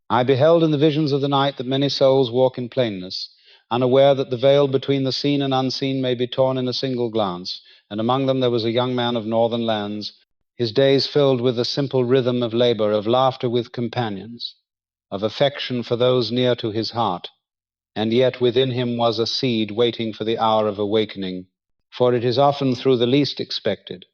I beheld in the visions of the night that many souls walk in plainness, unaware that the veil between the seen and unseen may be torn in a single glance, and among them there was a young man of northern lands, his days filled with the simple rhythm of labor, of laughter with companions, of affection for those near to his heart, and yet within him was a seed waiting for the hour of awakening, for it is often through the least expected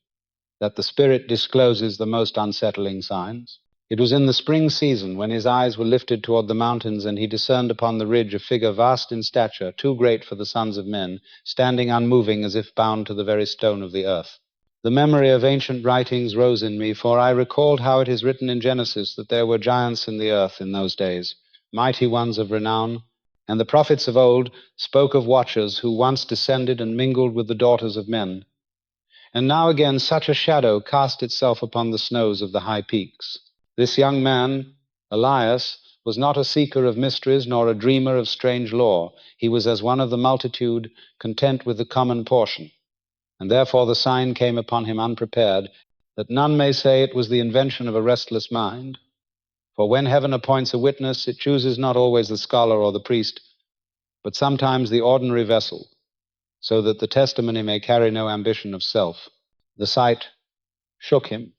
that the spirit discloses the most unsettling signs. It was in the spring season, when his eyes were lifted toward the mountains, and he discerned upon the ridge a figure vast in stature, too great for the sons of men, standing unmoving as if bound to the very stone of the earth. The memory of ancient writings rose in me, for I recalled how it is written in Genesis that there were giants in the earth in those days, mighty ones of renown, and the prophets of old spoke of watchers who once descended and mingled with the daughters of men. And now again such a shadow cast itself upon the snows of the high peaks. This young man, Elias, was not a seeker of mysteries nor a dreamer of strange lore. He was as one of the multitude, content with the common portion. And therefore the sign came upon him unprepared, that none may say it was the invention of a restless mind. For when heaven appoints a witness, it chooses not always the scholar or the priest, but sometimes the ordinary vessel, so that the testimony may carry no ambition of self. The sight shook him.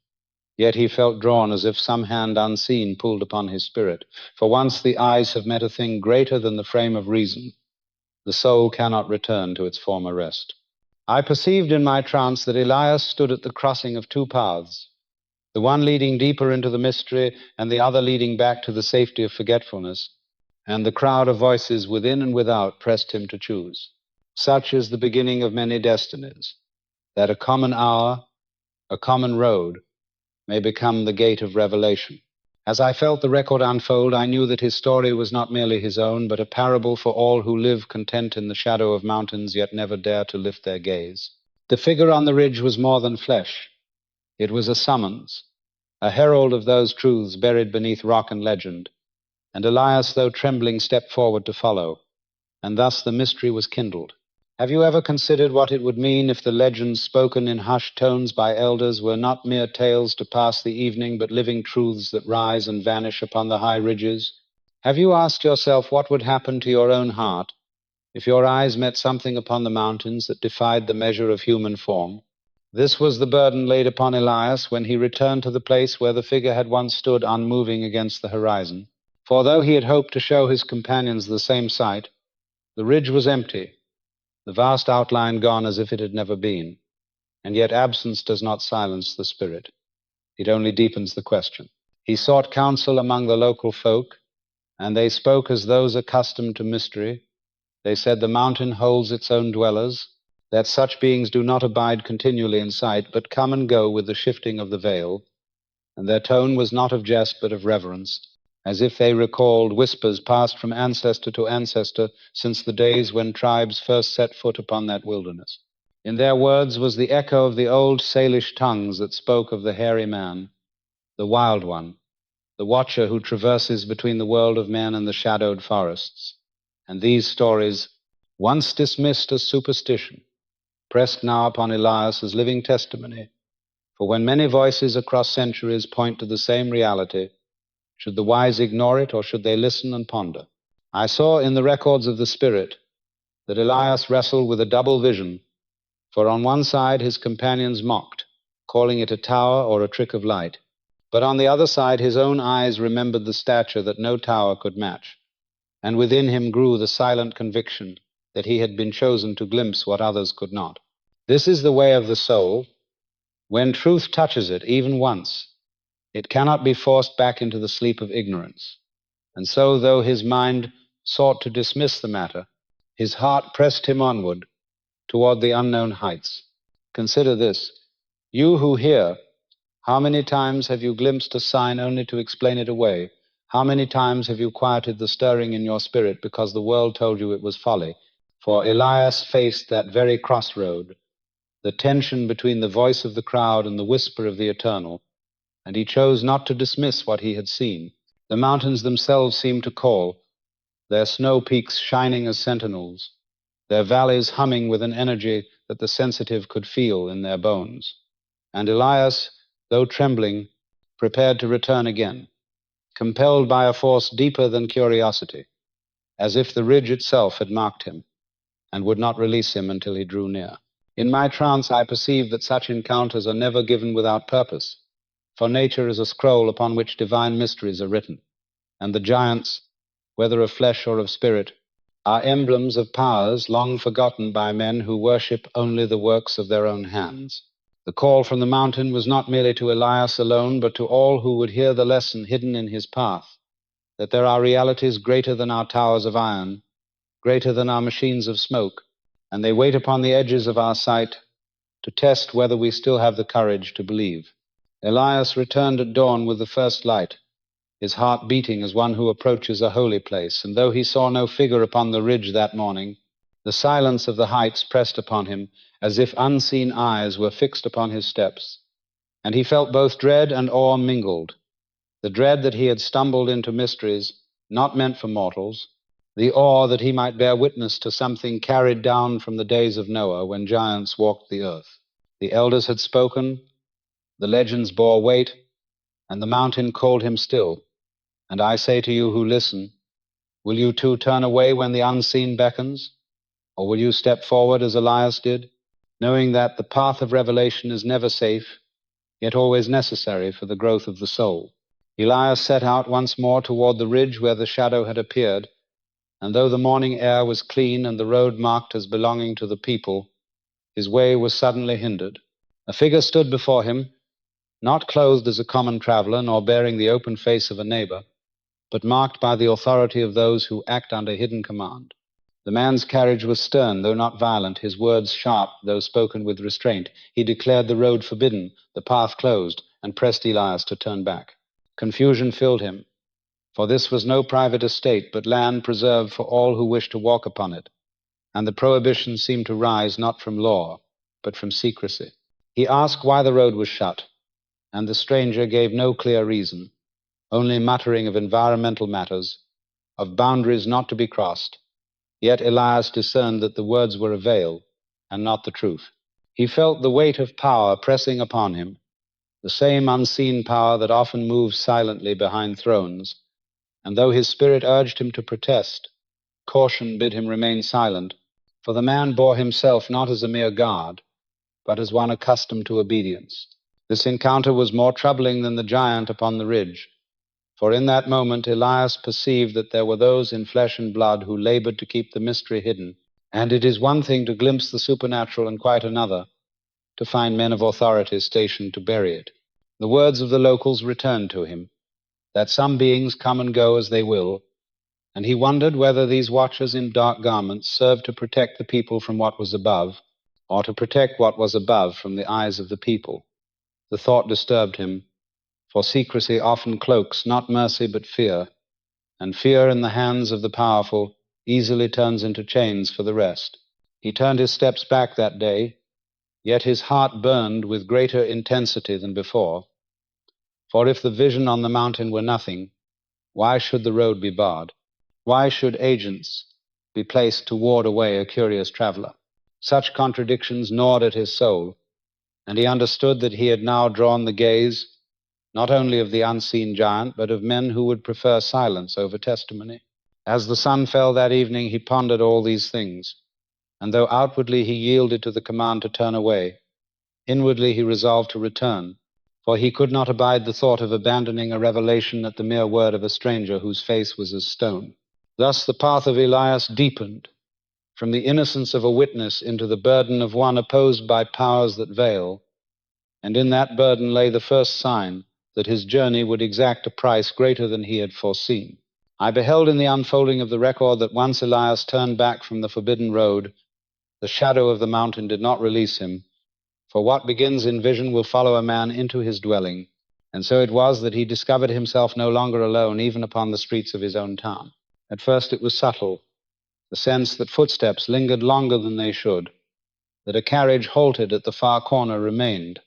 Yet he felt drawn as if some hand unseen pulled upon his spirit. For once the eyes have met a thing greater than the frame of reason, the soul cannot return to its former rest. I perceived in my trance that Elias stood at the crossing of two paths, the one leading deeper into the mystery and the other leading back to the safety of forgetfulness, and the crowd of voices within and without pressed him to choose. Such is the beginning of many destinies, that a common hour, a common road, may become the gate of revelation. As I felt the record unfold, I knew that his story was not merely his own, but a parable for all who live content in the shadow of mountains, yet never dare to lift their gaze. The figure on the ridge was more than flesh. It was a summons, a herald of those truths buried beneath rock and legend. And Elias, though trembling, stepped forward to follow, and thus the mystery was kindled. Have you ever considered what it would mean if the legends spoken in hushed tones by elders were not mere tales to pass the evening, but living truths that rise and vanish upon the high ridges? Have you asked yourself what would happen to your own heart if your eyes met something upon the mountains that defied the measure of human form? This was the burden laid upon Elias when he returned to the place where the figure had once stood unmoving against the horizon. For though he had hoped to show his companions the same sight, the ridge was empty, the vast outline gone as if it had never been. And yet absence does not silence the spirit. It only deepens the question. He sought counsel among the local folk, and they spoke as those accustomed to mystery. They said the mountain holds its own dwellers, that such beings do not abide continually in sight, but come and go with the shifting of the veil. And their tone was not of jest, but of reverence, as if they recalled whispers passed from ancestor to ancestor since the days when tribes first set foot upon that wilderness. In their words was the echo of the old Salish tongues that spoke of the hairy man, the wild one, the watcher who traverses between the world of men and the shadowed forests. And these stories, once dismissed as superstition, pressed now upon Elias as living testimony. For when many voices across centuries point to the same reality, should the wise ignore it, or should they listen and ponder? I saw in the records of the Spirit that Elias wrestled with a double vision, for on one side his companions mocked, calling it a tower or a trick of light. But on the other side his own eyes remembered the stature that no tower could match, and within him grew the silent conviction that he had been chosen to glimpse what others could not. This is the way of the soul. When truth touches it, even once, it cannot be forced back into the sleep of ignorance. And so, though his mind sought to dismiss the matter, his heart pressed him onward toward the unknown heights. Consider this. You who hear, how many times have you glimpsed a sign only to explain it away? How many times have you quieted the stirring in your spirit because the world told you it was folly? For Elias faced that very crossroad, the tension between the voice of the crowd and the whisper of the eternal, and he chose not to dismiss what he had seen. The mountains themselves seemed to call, their snow peaks shining as sentinels, their valleys humming with an energy that the sensitive could feel in their bones. And Elias, though trembling, prepared to return again. compelled by a force deeper than curiosity, as if the ridge itself had marked him, and would not release him until he drew near. In my trance I perceive that such encounters are never given without purpose, for nature is a scroll upon which divine mysteries are written, and the giants, whether of flesh or of spirit, are emblems of powers long forgotten by men who worship only the works of their own hands. The call from the mountain was not merely to Elias alone, but to all who would hear the lesson hidden in his path, that there are realities greater than our towers of iron, greater than our machines of smoke, and they wait upon the edges of our sight to test whether we still have the courage to believe. Elias returned at dawn with the first light, his heart beating as one who approaches a holy place, and though he saw no figure upon the ridge that morning, the silence of the heights pressed upon him as if unseen eyes were fixed upon his steps, and he felt both dread and awe mingled, the dread that he had stumbled into mysteries not meant for mortals, the awe that he might bear witness to something carried down from the days of Noah when giants walked the earth. The elders had spoken, the legends bore weight, and the mountain called him still. And I say to you who listen, will you too turn away when the unseen beckons? Or will you step forward as Elias did, knowing that the path of revelation is never safe, yet always necessary for the growth of the soul? Elias set out once more toward the ridge where the shadow had appeared, and though the morning air was clean and the road marked as belonging to the people, his way was suddenly hindered. A figure stood before him, not clothed as a common traveler, nor bearing the open face of a neighbor, but marked by the authority of those who act under hidden command. The man's carriage was stern, though not violent, his words sharp, though spoken with restraint. He declared the road forbidden, the path closed, and pressed Elias to turn back. Confusion filled him, for this was no private estate, but land preserved for all who wished to walk upon it, and the prohibition seemed to rise not from law, but from secrecy. He asked why the road was shut, and the stranger gave no clear reason, only muttering of environmental matters, of boundaries not to be crossed. Yet Elias discerned that the words were a veil, and not the truth. He felt the weight of power pressing upon him, the same unseen power that often moves silently behind thrones, and though his spirit urged him to protest, caution bid him remain silent, for the man bore himself not as a mere guard, but as one accustomed to obedience. This encounter was more troubling than the giant upon the ridge, for in that moment Elias perceived that there were those in flesh and blood who labored to keep the mystery hidden, and it is one thing to glimpse the supernatural and quite another to find men of authority stationed to bury it. The words of the locals returned to him, that some beings come and go as they will, and he wondered whether these watchers in dark garments served to protect the people from what was above, or to protect what was above from the eyes of the people. The thought disturbed him, for secrecy often cloaks not mercy but fear, and fear in the hands of the powerful easily turns into chains for the rest. He turned his steps back that day, yet his heart burned with greater intensity than before, for if the vision on the mountain were nothing, why should the road be barred? Why should agents be placed to ward away a curious traveler? Such contradictions gnawed at his soul, and he understood that he had now drawn the gaze not only of the unseen giant, but of men who would prefer silence over testimony. As the sun fell that evening, he pondered all these things, and though outwardly he yielded to the command to turn away, inwardly he resolved to return, for he could not abide the thought of abandoning a revelation at the mere word of a stranger whose face was as stone. Thus the path of Elias deepened from the innocence of a witness into the burden of one opposed by powers that veil, and in that burden lay the first sign that his journey would exact a price greater than he had foreseen. I beheld in the unfolding of the record that once Elias turned back from the forbidden road, the shadow of the mountain did not release him, for what begins in vision will follow a man into his dwelling, and so it was that he discovered himself no longer alone, even upon the streets of his own town. At first it was subtle, the sense that footsteps lingered longer than they should, that a carriage halted at the far corner remained,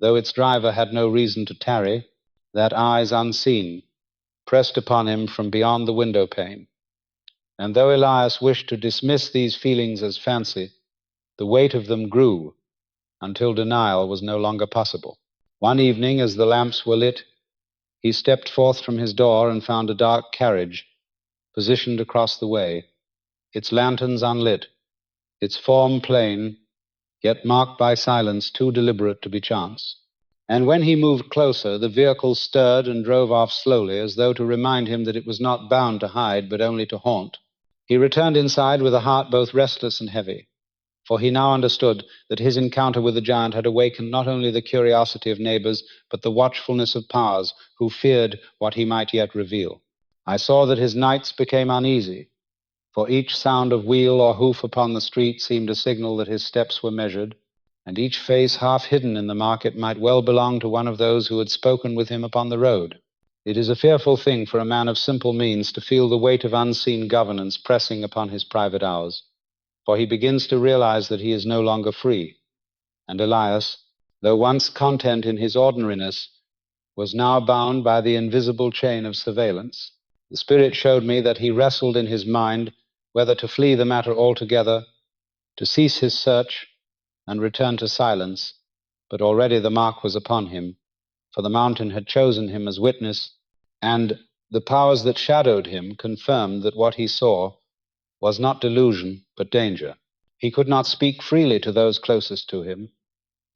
though its driver had no reason to tarry, that eyes unseen pressed upon him from beyond the window pane. And though Elias wished to dismiss these feelings as fancy, the weight of them grew until denial was no longer possible. One evening, as the lamps were lit, He stepped forth from his door and found a dark carriage positioned across the way, its lanterns unlit, its form plain, yet marked by silence too deliberate to be chance. And when he moved closer, the vehicle stirred and drove off slowly, as though to remind him that it was not bound to hide, but only to haunt. He returned inside with a heart both restless and heavy, for he now understood that his encounter with the giant had awakened not only the curiosity of neighbors, but the watchfulness of powers who feared what he might yet reveal. I saw that his nights became uneasy, for each sound of wheel or hoof upon the street seemed a signal that his steps were measured, and each face half hidden in the market might well belong to one of those who had spoken with him upon the road. It is a fearful thing for a man of simple means to feel the weight of unseen governance pressing upon his private hours, for he begins to realize that he is no longer free, and Elias, though once content in his ordinariness, was now bound by the invisible chain of surveillance. The Spirit showed me that he wrestled in his mind whether to flee the matter altogether, to cease his search, and return to silence, but already the mark was upon him, for the mountain had chosen him as witness, and the powers that shadowed him confirmed that what he saw was not delusion, but danger. He could not speak freely to those closest to him,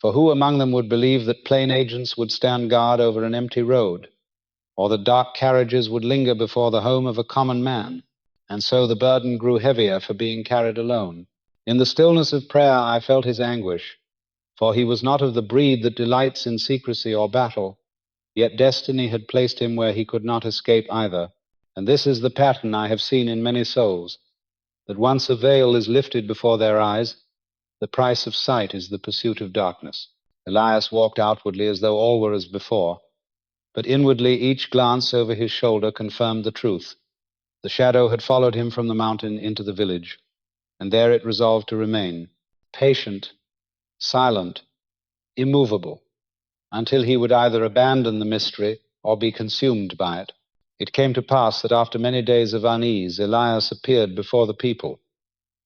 for who among them would believe that plain agents would stand guard over an empty road, or that dark carriages would linger before the home of a common man? And so the burden grew heavier for being carried alone. In the stillness of prayer I felt his anguish, for he was not of the breed that delights in secrecy or battle, yet destiny had placed him where he could not escape either. And this is the pattern I have seen in many souls, that once a veil is lifted before their eyes, the price of sight is the pursuit of darkness. Elias walked outwardly as though all were as before, but inwardly each glance over his shoulder confirmed the truth. The shadow had followed him from the mountain into the village, and there it resolved to remain, patient, silent, immovable, until he would either abandon the mystery or be consumed by it. It came to pass that after many days of unease, Elias appeared before the people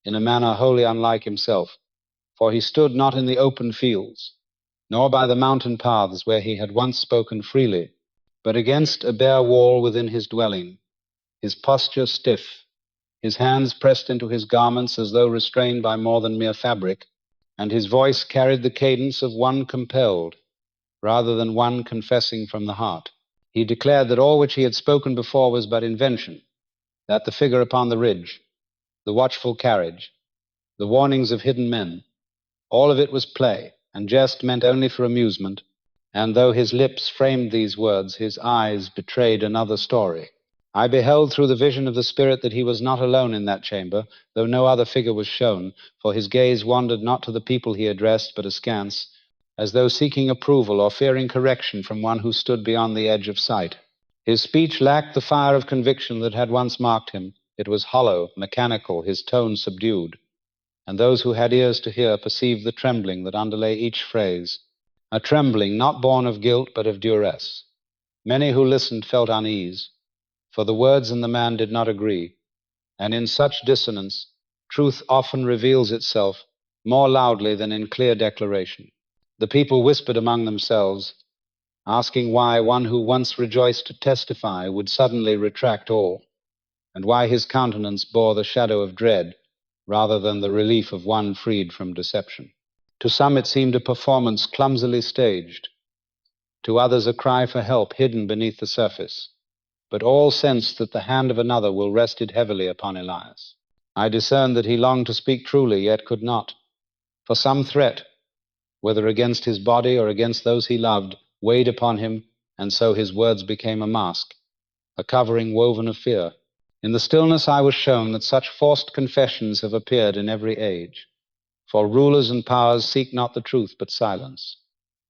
in a manner wholly unlike himself, for he stood not in the open fields, nor by the mountain paths where he had once spoken freely, but against a bare wall within his dwelling, his posture stiff, his hands pressed into his garments as though restrained by more than mere fabric, and his voice carried the cadence of one compelled, rather than one confessing from the heart. He declared that all which he had spoken before was but invention, that the figure upon the ridge, the watchful carriage, the warnings of hidden men, all of it was play, and jest meant only for amusement, and though his lips framed these words, his eyes betrayed another story. I beheld through the vision of the Spirit that he was not alone in that chamber, though no other figure was shown, for his gaze wandered not to the people he addressed, but askance, as though seeking approval or fearing correction from one who stood beyond the edge of sight. His speech lacked the fire of conviction that had once marked him. It was hollow, mechanical, his tone subdued, and those who had ears to hear perceived the trembling that underlay each phrase, a trembling not born of guilt but of duress. Many who listened felt unease, for the words and the man did not agree, and in such dissonance, truth often reveals itself more loudly than in clear declaration. The people whispered among themselves, asking why one who once rejoiced to testify would suddenly retract all, and why his countenance bore the shadow of dread rather than the relief of one freed from deception. To some it seemed a performance clumsily staged, to others a cry for help hidden beneath the surface, but all sensed that the hand of another will rested heavily upon Elias. I discerned that he longed to speak truly, yet could not, for some threat, whether against his body or against those he loved, weighed upon him, and so his words became a mask, a covering woven of fear. In the stillness I was shown that such forced confessions have appeared in every age, for rulers and powers seek not the truth but silence,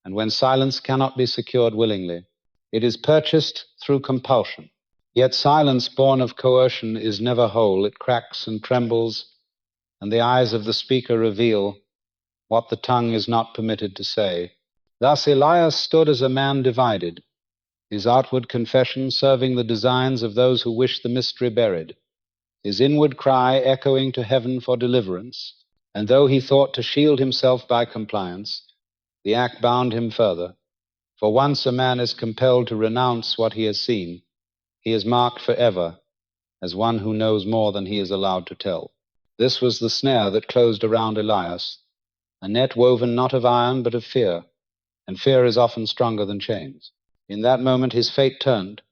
and when silence cannot be secured willingly, it is purchased through compulsion. Yet silence born of coercion is never whole. It cracks and trembles, and the eyes of the speaker reveal what the tongue is not permitted to say. Thus Elias stood as a man divided, his outward confession serving the designs of those who wish the mystery buried, his inward cry echoing to heaven for deliverance. And though he thought to shield himself by compliance, the act bound him further, For once a man is compelled to renounce what he has seen, he is marked forever as one who knows more than he is allowed to tell. This was the snare that closed around Elias, a net woven not of iron but of fear, and fear is often stronger than chains. In that moment his fate turned,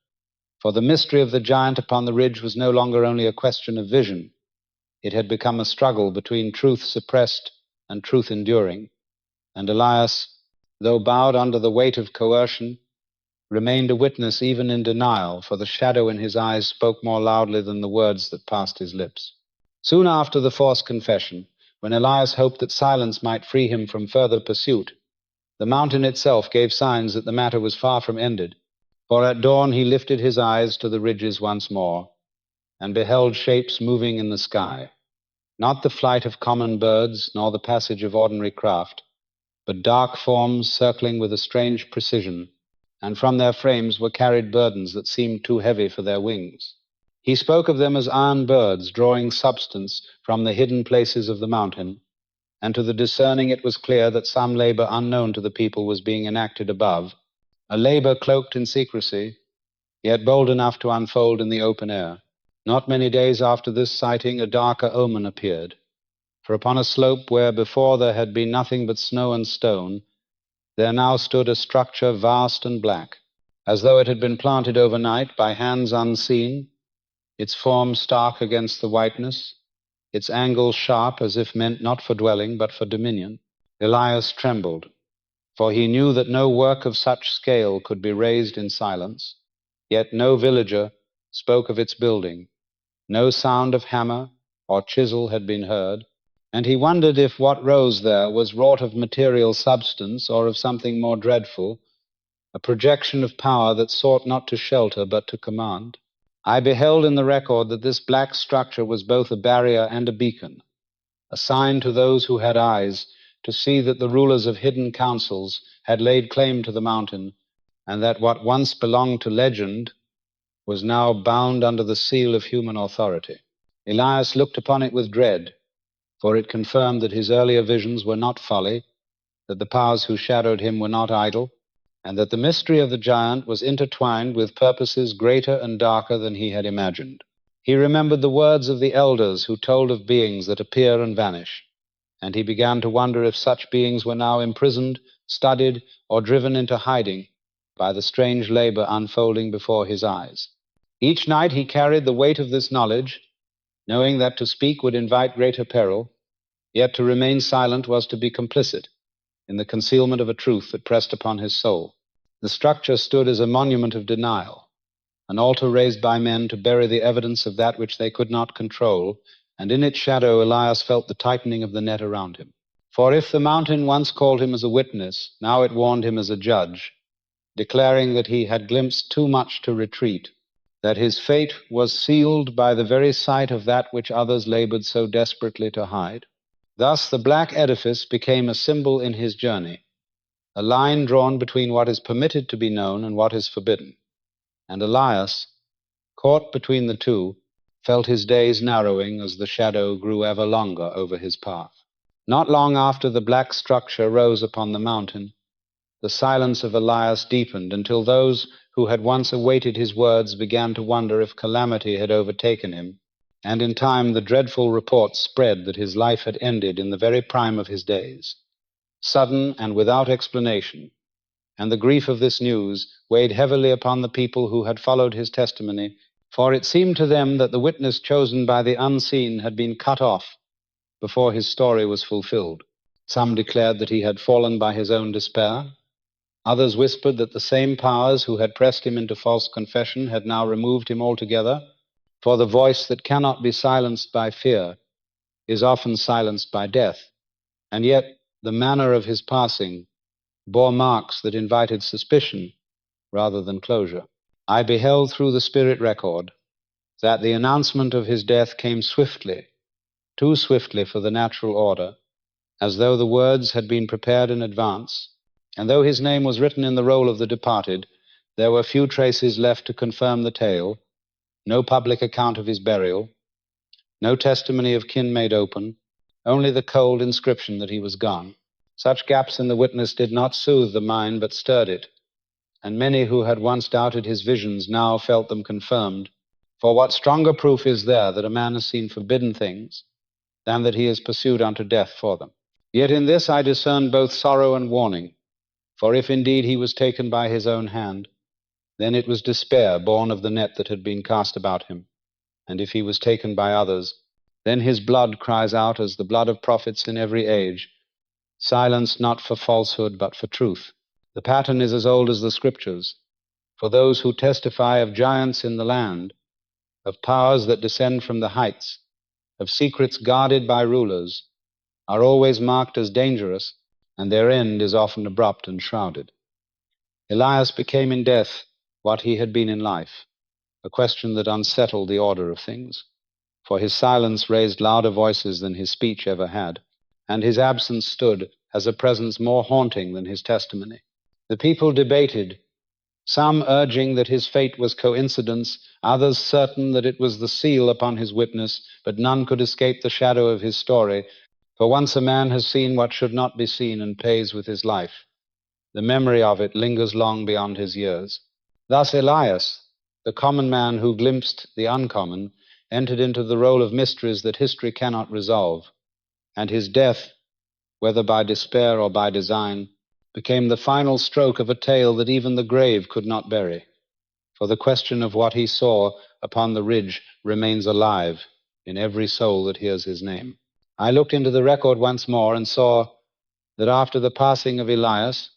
for the mystery of the giant upon the ridge was no longer only a question of vision. It had become a struggle between truth suppressed and truth enduring, and Elias, though bowed under the weight of coercion, remained a witness even in denial, for the shadow in his eyes spoke more loudly than the words that passed his lips. Soon after the forced confession, when Elias hoped that silence might free him from further pursuit, the mountain itself gave signs that the matter was far from ended, for at dawn he lifted his eyes to the ridges once more, and beheld shapes moving in the sky, not the flight of common birds, nor the passage of ordinary craft, but dark forms circling with a strange precision, and from their frames were carried burdens that seemed too heavy for their wings. He spoke of them as iron birds drawing substance from the hidden places of the mountain, and to the discerning it was clear that some labor unknown to the people was being enacted above, a labor cloaked in secrecy, yet bold enough to unfold in the open air. Not many days after this sighting, a darker omen appeared, for upon a slope where before there had been nothing but snow and stone, there now stood a structure vast and black, as though it had been planted overnight by hands unseen, its form stark against the whiteness, its angles sharp as if meant not for dwelling but for dominion. Elias trembled, for he knew that no work of such scale could be raised in silence, yet no villager spoke of its building, no sound of hammer or chisel had been heard, and he wondered if what rose there was wrought of material substance or of something more dreadful, a projection of power that sought not to shelter but to command. I beheld in the record that this black structure was both a barrier and a beacon, a sign to those who had eyes to see that the rulers of hidden councils had laid claim to the mountain, and that what once belonged to legend was now bound under the seal of human authority. Elias looked upon it with dread, for it confirmed that his earlier visions were not folly, that the powers who shadowed him were not idle, and that the mystery of the giant was intertwined with purposes greater and darker than he had imagined. He remembered the words of the elders who told of beings that appear and vanish, and he began to wonder if such beings were now imprisoned, studied, or driven into hiding by the strange labor unfolding before his eyes. Each night he carried the weight of this knowledge, knowing that to speak would invite greater peril, yet to remain silent was to be complicit in the concealment of a truth that pressed upon his soul. The structure stood as a monument of denial, an altar raised by men to bury the evidence of that which they could not control, and in its shadow Elias felt the tightening of the net around him. For if the mountain once called him as a witness, now it warned him as a judge, declaring that he had glimpsed too much to retreat, that his fate was sealed by the very sight of that which others labored so desperately to hide. Thus the black edifice became a symbol in his journey, a line drawn between what is permitted to be known and what is forbidden. And Elias, caught between the two, felt his days narrowing as the shadow grew ever longer over his path. Not long after the black structure rose upon the mountain, the silence of Elias deepened until those who had once awaited his words began to wonder if calamity had overtaken him, and in time the dreadful report spread that his life had ended in the very prime of his days, sudden and without explanation, and the grief of this news weighed heavily upon the people who had followed his testimony, for it seemed to them that the witness chosen by the unseen had been cut off before his story was fulfilled. Some declared that he had fallen by his own despair. Others whispered that the same powers who had pressed him into false confession had now removed him altogether, for the voice that cannot be silenced by fear is often silenced by death, and yet the manner of his passing bore marks that invited suspicion rather than closure. I beheld through the spirit record that the announcement of his death came swiftly, too swiftly for the natural order, as though the words had been prepared in advance, and though his name was written in the roll of the departed, there were few traces left to confirm the tale, no public account of his burial, no testimony of kin made open, only the cold inscription that he was gone. Such gaps in the witness did not soothe the mind but stirred it, and many who had once doubted his visions now felt them confirmed. For what stronger proof is there that a man has seen forbidden things than that he is pursued unto death for them? Yet in this I discern both sorrow and warning, for if indeed he was taken by his own hand, then it was despair born of the net that had been cast about him. And if he was taken by others, then his blood cries out as the blood of prophets in every age, silenced not for falsehood but for truth. The pattern is as old as the scriptures, for those who testify of giants in the land, of powers that descend from the heights, of secrets guarded by rulers, are always marked as dangerous, and their end is often abrupt and shrouded. Elias became in death what he had been in life, a question that unsettled the order of things, for his silence raised louder voices than his speech ever had, and his absence stood as a presence more haunting than his testimony. The people debated, some urging that his fate was coincidence, others certain that it was the seal upon his witness, but none could escape the shadow of his story, for once a man has seen what should not be seen and pays with his life, the memory of it lingers long beyond his years. Thus Elias, the common man who glimpsed the uncommon, entered into the role of mysteries that history cannot resolve, and his death, whether by despair or by design, became the final stroke of a tale that even the grave could not bury. For the question of what he saw upon the ridge remains alive in every soul that hears his name. I looked into the record once more and saw that after the passing of Elias,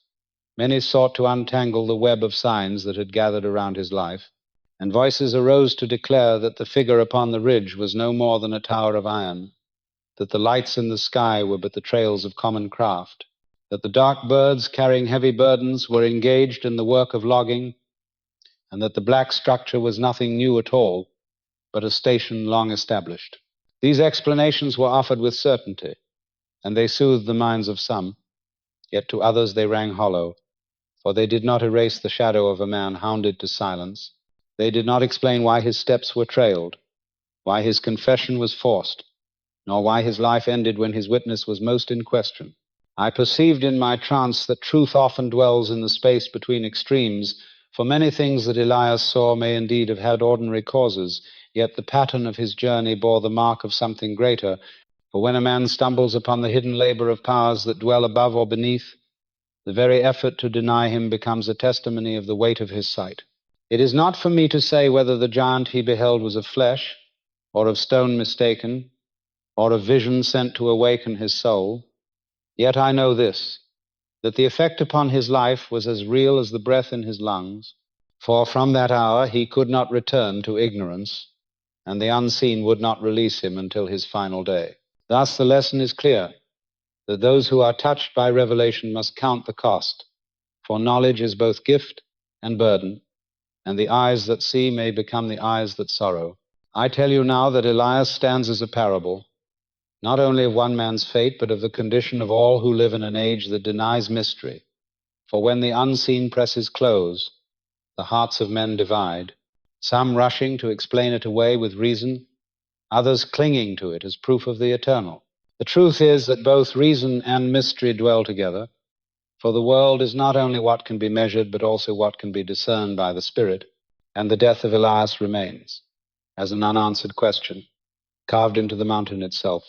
many sought to untangle the web of signs that had gathered around his life, and voices arose to declare that the figure upon the ridge was no more than a tower of iron, that the lights in the sky were but the trails of common craft, that the dark birds carrying heavy burdens were engaged in the work of logging, and that the black structure was nothing new at all, but a station long established. These explanations were offered with certainty, and they soothed the minds of some, yet to others they rang hollow, for they did not erase the shadow of a man hounded to silence. They did not explain why his steps were trailed, why his confession was forced, nor why his life ended when his witness was most in question. I perceived in my trance that truth often dwells in the space between extremes, for many things that Elias saw may indeed have had ordinary causes, yet the pattern of his journey bore the mark of something greater, for when a man stumbles upon the hidden labor of powers that dwell above or beneath, the very effort to deny him becomes a testimony of the weight of his sight. It is not for me to say whether the giant he beheld was of flesh, or of stone mistaken, or of vision sent to awaken his soul. Yet I know this, that the effect upon his life was as real as the breath in his lungs, for from that hour he could not return to ignorance, and the unseen would not release him until his final day. Thus the lesson is clear, that those who are touched by revelation must count the cost, for knowledge is both gift and burden, and the eyes that see may become the eyes that sorrow. I tell you now that Elias stands as a parable, not only of one man's fate, but of the condition of all who live in an age that denies mystery. For when the unseen presses close, the hearts of men divide, some rushing to explain it away with reason, others clinging to it as proof of the eternal. The truth is that both reason and mystery dwell together, for the world is not only what can be measured, but also what can be discerned by the Spirit, and the death of Elias remains as an unanswered question, carved into the mountain itself,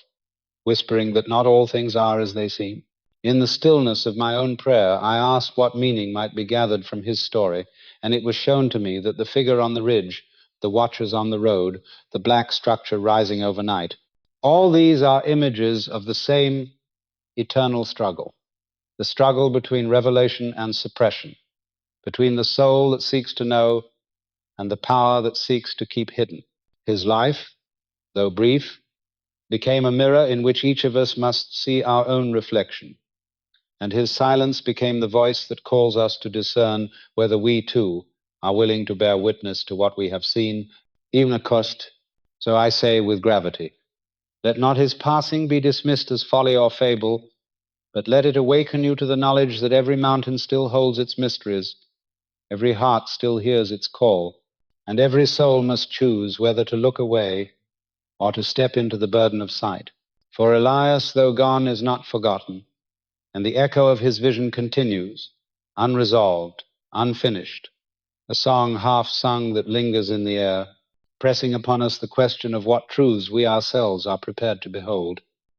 whispering that not all things are as they seem. In the stillness of my own prayer, I asked what meaning might be gathered from his story, and it was shown to me that the figure on the ridge, the watchers on the road, the black structure rising overnight, all these are images of the same eternal struggle, the struggle between revelation and suppression, between the soul that seeks to know and the power that seeks to keep hidden. His life, though brief, became a mirror in which each of us must see our own reflection, and his silence became the voice that calls us to discern whether we too are willing to bear witness to what we have seen, even at cost. So I say with gravity, let not his passing be dismissed as folly or fable, but let it awaken you to the knowledge that every mountain still holds its mysteries, every heart still hears its call, and every soul must choose whether to look away or to step into the burden of sight. For Elias, though gone, is not forgotten, and the echo of his vision continues, unresolved, unfinished, a song half sung that lingers in the air, pressing upon us the question of what truths we ourselves are prepared to behold.